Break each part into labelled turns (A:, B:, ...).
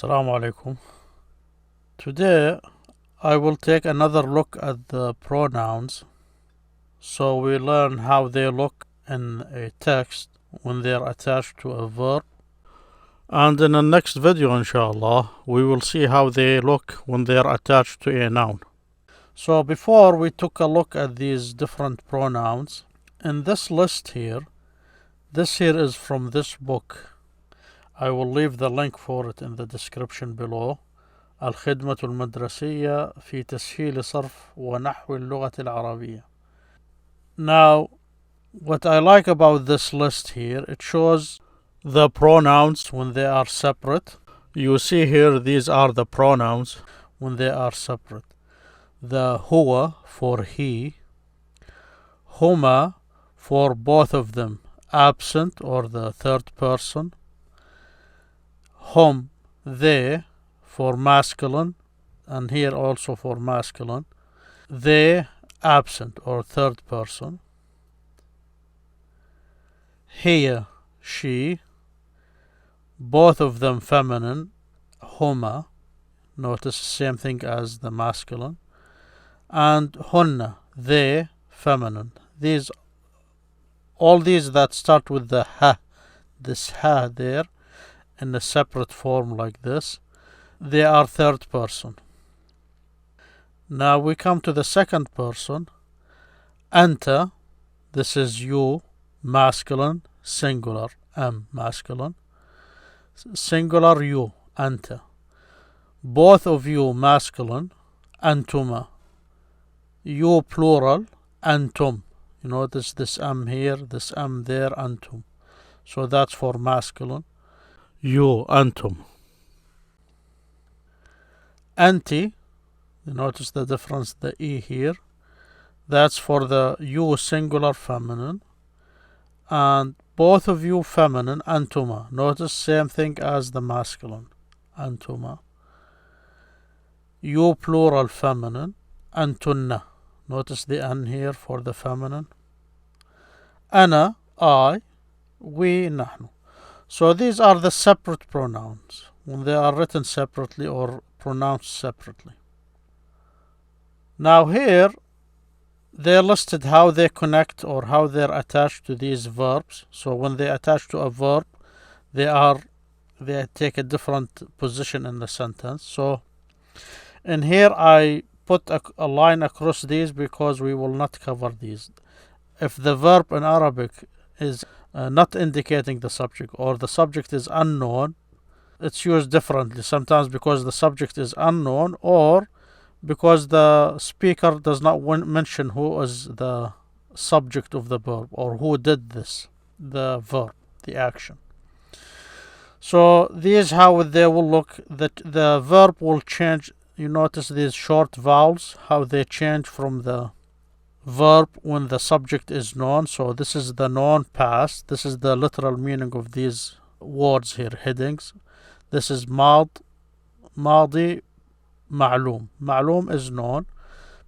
A: Assalamu alaikum. Today I will take another look at the pronouns so we learn how they look in a text when they are attached to a verb, and in the next video inshallah we will see how they look when they are attached to a noun. So before we took a look at these different pronouns, in this list here, this here is from this book. I will leave the link for it in the description below. الخدمة المدرسية في تسهيل صرف ونحو اللغة العربية. Now, what I like about this list here, it shows the pronouns when they are separate. You see here, these are the pronouns when they are separate. The huwa for he, huma for both of them, absent or the third person, hum, they for masculine, and here also for masculine, they absent or third person, here she, both of them feminine, huma, notice same thing as the masculine, and hunna, they feminine. All these that start with the ha, this ha there, in a separate form like this, they are third person. Now we come to the second person. Anta, this is you, masculine, singular, masculine, singular you, anta. Both of you, masculine, antuma. You, plural, antum. You notice this here, this there, antum. So that's for masculine. You, antum. Anti, you notice the difference, the E here. That's for the you, singular, feminine. And both of you, feminine, antuma. Notice same thing as the masculine, antuma. You, plural, feminine, antunna. Notice the N here for the feminine. Ana, I, we, nahnu. So these are the separate pronouns when they are written separately or pronounced separately. Now here they listed how they connect or how they're attached to these verbs. So when they attach to a verb, they take a different position in the sentence. So in here I put a line across these because we will not cover these. If the verb in Arabic is not indicating the subject or the subject is unknown, it's used differently, sometimes because the subject is unknown or because the speaker does not mention who is the subject of the verb or who did this, the verb, the action. So these how they will look, that the verb will change. You notice these short vowels, how they change from the verb when the subject is known. So this is the known past. This is the literal meaning of these words here, headings. This is madi, ma'lum. Ma'lum is known.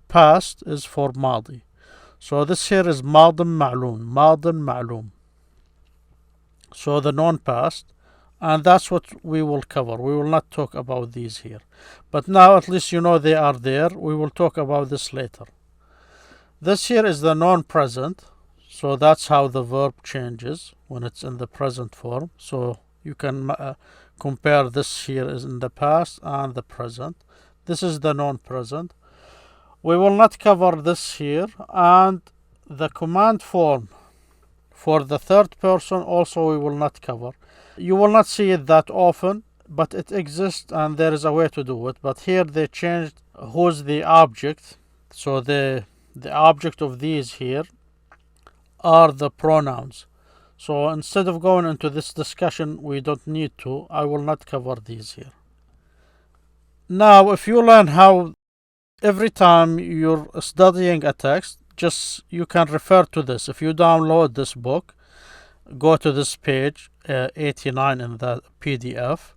A: Past is for madi. So this here is madin ma'lum. So the known past. And that's what we will cover. We will not talk about these here. But now at least you know they are there. We will talk about this later. This here is the non-present. So that's how the verb changes when it's in the present form. So you can compare this here is in the past and the present. This is the non-present. We will not cover this here. And the command form for the third person also we will not cover. You will not see it that often, but it exists and there is a way to do it. But here they changed who's the object. So the object of these here are the pronouns. So instead of going into this discussion, we don't need to. I will not cover these here. Now, if you learn how every time you're studying a text, just you can refer to this. If you download this book, go to this page 89 in the PDF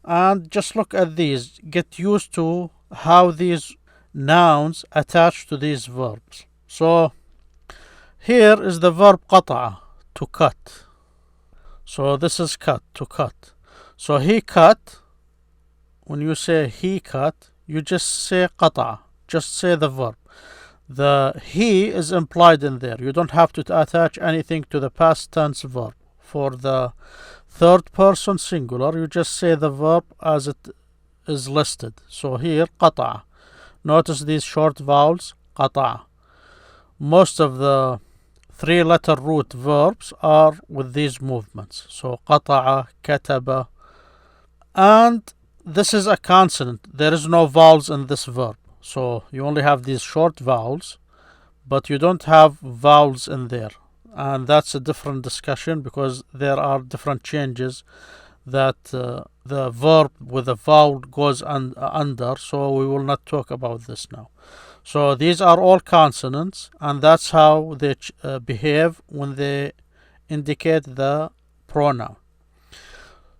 A: and just look at these. Get used to how these nouns attach to these verbs. So here is the verb qata'a, to cut. So this is cut, to cut. So he cut when you say he cut, you just say قطع, just say the verb. The he is implied in there. You don't have to attach anything to the past tense verb. For the third person singular, you just say the verb as it is listed. So here قطع. Notice these short vowels, قطع. Most of the three-letter root verbs are with these movements. So قطع, كتب. And this is a consonant. There is no vowels in this verb. So you only have these short vowels, but you don't have vowels in there. And that's a different discussion because there are different changes that the verb with a vowel goes under. So we will not talk about this now. So these are all consonants, and that's how they behave when they indicate the pronoun.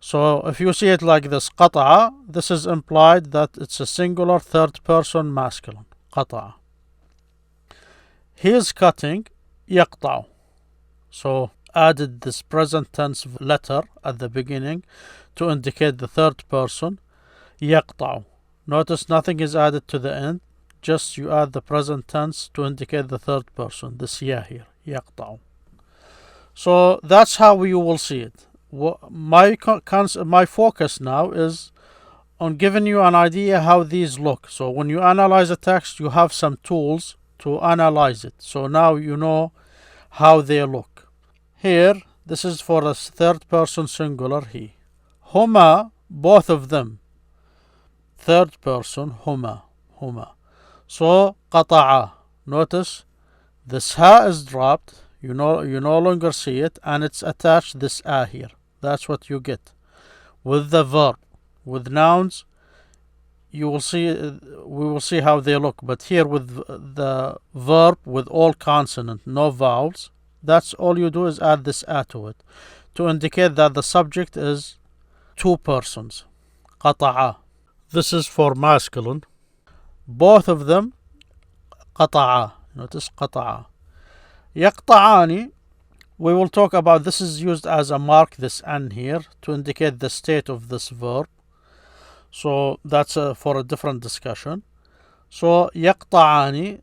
A: So if you see it like this, قطع, this is implied that it's a singular third person masculine. قطع. He is cutting, يقطع. So added this present tense letter at the beginning to indicate the third person. يقطع. Notice nothing is added to the end. Just you add the present tense to indicate the third person. This ya here. يقطع. So that's how you will see it. My focus now is on giving you an idea how these look. So when you analyze a text, you have some tools to analyze it. So now you know how they look. Here, this is for the third person singular, he. هما, both of them. Third person, هما. So قطع. Notice this ha is dropped. You no longer see it, and it's attached this a here. That's what you get. With the verb, with nouns, we will see how they look. But here with the verb with all consonant, no vowels, that's all you do is add this a to it to indicate that the subject is two persons. قطع. This is for masculine. Both of them قطع. Notice قطع. يقطعان, we will talk about, this is used as a mark, this n here, to indicate the state of this verb. So that's for a different discussion. So يقطعان,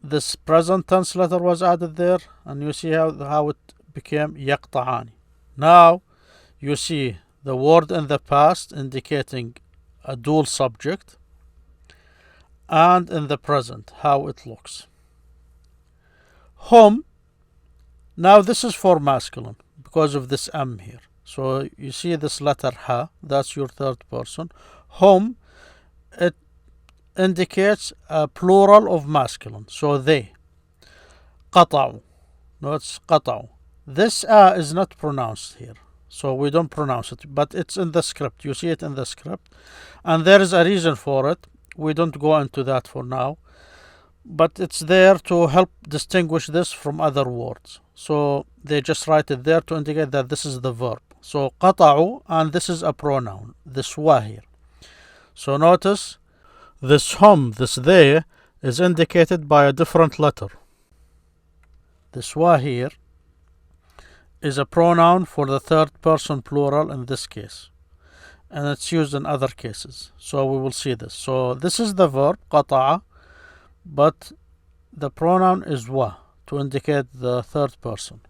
A: this present tense letter was added there, and you see how it became يقطعان. Now you see the word in the past indicating a dual subject, and in the present how it looks. هم, now this is for masculine because of this m here. So you see this letter ha, that's your third person. هم, it indicates a plural of masculine. So they. قطعوا. No, it's قطعوا. This a is not pronounced here. So we don't pronounce it, but it's in the script. You see it in the script. And there is a reason for it. We don't go into that for now. But it's there to help distinguish this from other words. So they just write it there to indicate that this is the verb. So قطعوا, and this is a pronoun, this wa here. So notice this hum, this they, is indicated by a different letter. This wa here is a pronoun for the third person plural in this case, and it's used in other cases. So we will see this. So this is the verb قطع, but the pronoun is wa to indicate the third person.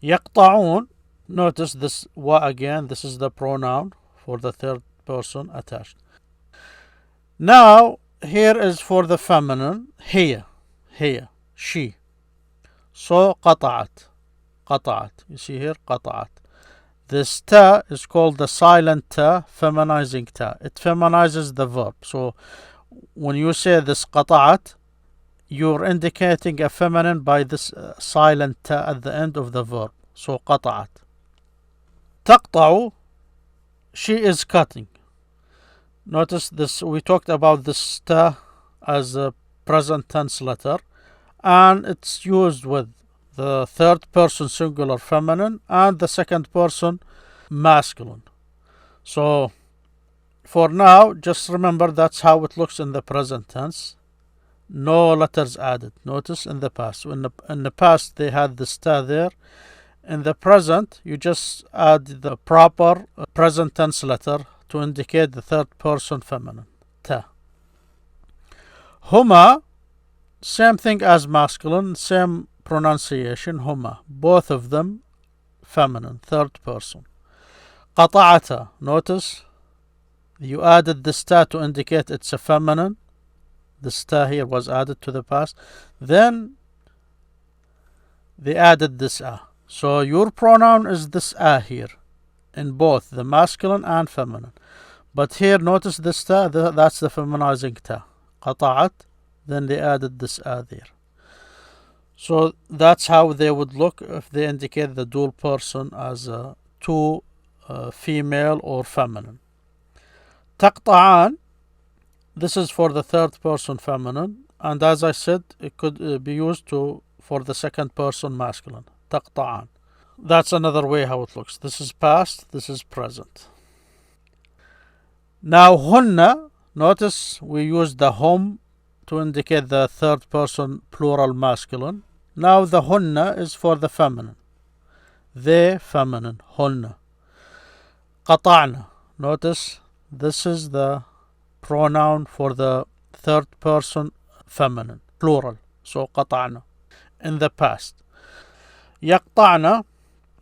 A: يقطعون, notice this wa again, this is the pronoun for the third person attached. Now here is for the feminine, هي, she. So قطعت. You see here قطعت. This ta is called the silent ta, feminizing ta. It feminizes the verb. So when you say this قطعت, you're indicating a feminine by this silent ta at the end of the verb. So قطعت. تقطع, she is cutting. Notice this, we talked about this ta as a present tense letter, and it's used with the third person singular feminine and the second person masculine. So for now, just remember that's how it looks in the present tense. No letters added. Notice in the past. In the past they had this ta there. In the present, you just add the proper present tense letter to to indicate the third person feminine. تا. هما, same thing as masculine, same pronunciation. هما, both of them feminine, third person. قطعت, notice you added this ta to indicate it's a feminine. This ta here was added to the past. Then they added this a. So your pronoun is this a here in both the masculine and feminine. But here notice this ta, that's the feminizing ta. قطعت, then they added this a there. So that's how they would look if they indicate the dual person as two female or feminine. تقطعان, this is for the third person feminine, and as I said, it could be used for the second person masculine. تقطعان. That's another way how it looks. This is past, this is present. Now هن, notice we use the hum to indicate the third person plural masculine. Now the هن is for the feminine. They feminine, هن. قطعنا, notice this is the pronoun for the third person feminine, plural. So قطعنا in the past. يقطعنا,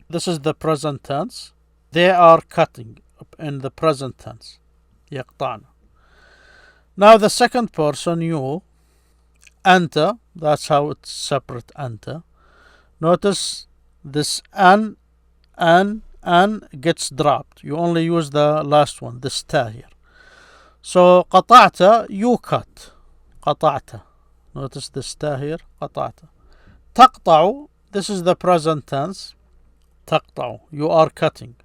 A: this is the present tense. They are cutting in the present tense. يقطعنا. Now the second person, you. أنت, that's how it's separate. أنت. Notice this an gets dropped. You only use the last one, this ta here. So قطعت, you cut. قطعت. Notice this ta here. قطعت. تقطع, this is the present tense. تقطع, you are cutting.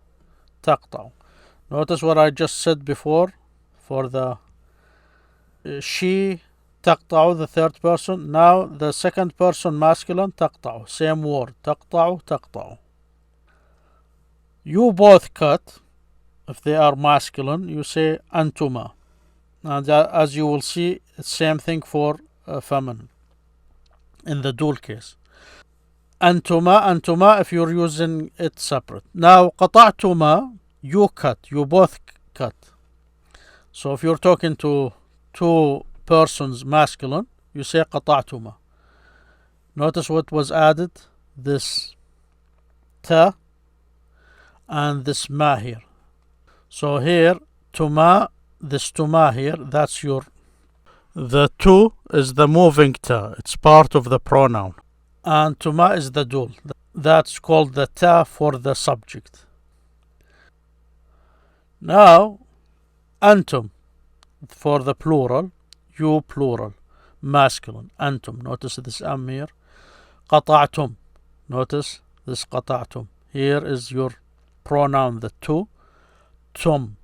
A: تقطع. Notice what I just said before for the she. تقطع, the third person. Now the second person masculine. تقطع, same word. تقطع, تقطع. You both cut. If they are masculine, you say أنتما. And as you will see, it's same thing for feminine in the dual case. أنتما if you're using it separate. Now قطعتما, you cut, you both cut. So if you're talking to two persons masculine, you say قطعتما. Notice what was added, this ta and this ma here. So here tuma, this tuma here, that's your, the tu is the moving ta, it's part of the pronoun, and tuma is the dual, that's called the ta for the subject. Now antum for the plural, you plural, masculine, antum. Notice this am here. قطعتم, notice this قطعتم. Here is your pronoun, the tu, tum.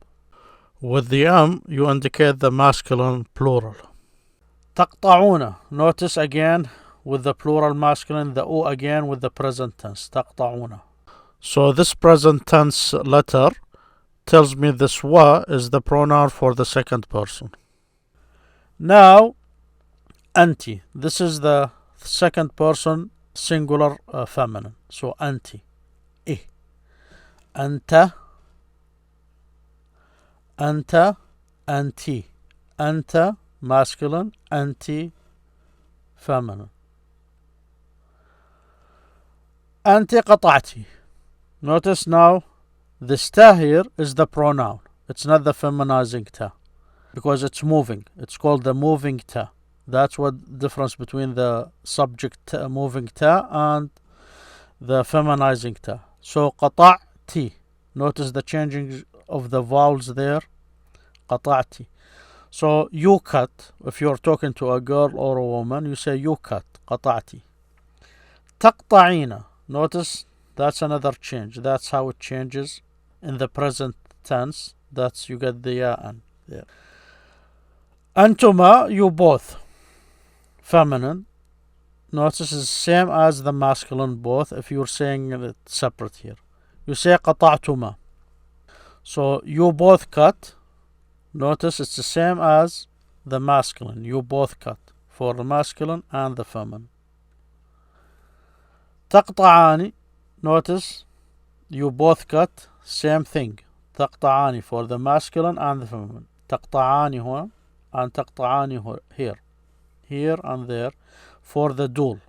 A: With the you indicate the masculine plural. تقطعون, notice again with the plural masculine, the u again with the present tense. تقطعون. So this present tense letter tells me this wa is the pronoun for the second person. Now anti, this is the second person singular feminine. So anti, I. Anta, anta, anti. Anta masculine, anti feminine. Anti قطعتي. Notice now this ta here is the pronoun. It's not the feminizing ta because it's moving. It's called the moving ta. That's what difference between the subject moving ta and the feminizing ta. So قطعتي. Notice the changing of the vowels there. قطعتي. So you cut. If you're talking to a girl or a woman, you say you cut. قطعتي. تقطعين. Notice that's another change. That's how it changes in the present tense. That's you get the ya and there. أنتما, you both. Feminine. Notice it's same as the masculine both if you're saying it separate here. You say قطعتما. So you both cut. Notice it's the same as the masculine. You both cut for the masculine and the feminine. تقطعان. Notice you both cut. Same thing. تقطعان for the masculine and the feminine. تقطعان هو and تقطعان here and there for the dual.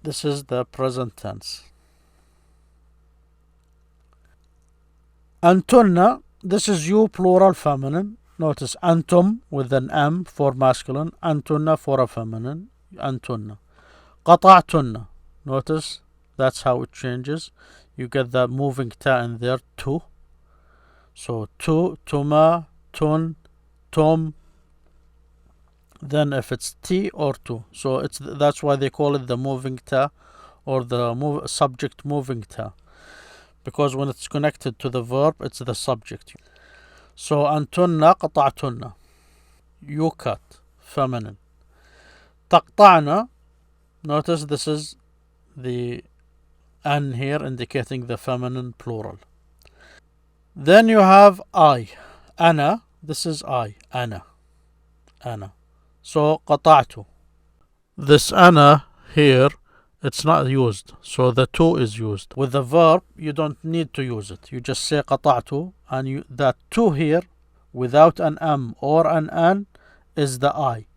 A: This is the present tense. أنتن, this is you plural feminine. Notice أنتم with an M for masculine, أنتن for a feminine, أنتن. قطعتن, notice that's how it changes. You get the moving ta in there, to. So to, tuma, tun, tom. Then if it's t or to, so that's why they call it the moving ta or the subject moving ta, because when it's connected to the verb, it's the subject. So أنتن قطعتن, you cut, feminine. تقطعن, notice this is the an here indicating the feminine plural. Then you have I, أنا, this is I, أنا, أنا. So قطعت. This أنا here, it's not used, so the to is used. With the verb, you don't need to use it. You just say قطعت, and that to here, without an M or an N, is the I.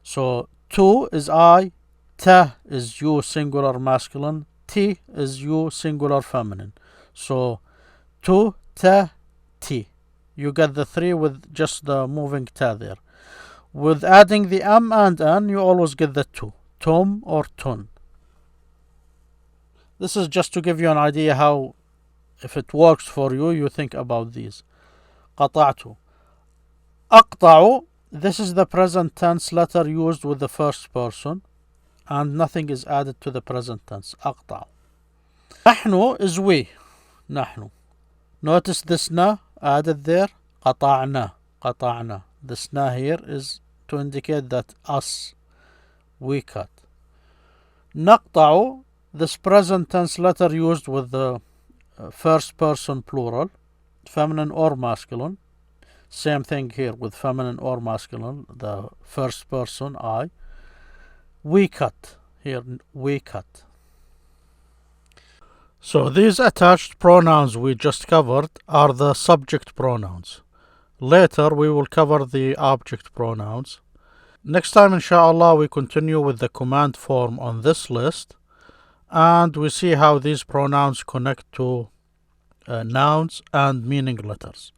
A: So to is I, ta is you singular masculine, ti is you singular feminine. So to, ta, ti. You get the three with just the moving ta there. With adding the M and N, you always get the to, tom or tun. This is just to give you an idea how, if it works for you, you think about these. قطعت. أقطع, this is the present tense letter used with the first person, and nothing is added to the present tense. أقطع. نحن is we. نحن. Notice this na added there. قطعنا. قطعنا. This na here is to indicate that us, we cut. نقطع, this present tense letter used with the first person plural, feminine or masculine. Same thing here with feminine or masculine, the first person I. We cut, here we cut. So these attached pronouns we just covered are the subject pronouns. Later we will cover the object pronouns. Next time, inshallah, we continue with the command form on this list, and we see how these pronouns connect to nouns and meaning letters,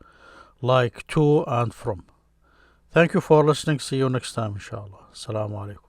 A: like to and from. Thank you for listening. See you next time, inshallah. Assalamu alaikum.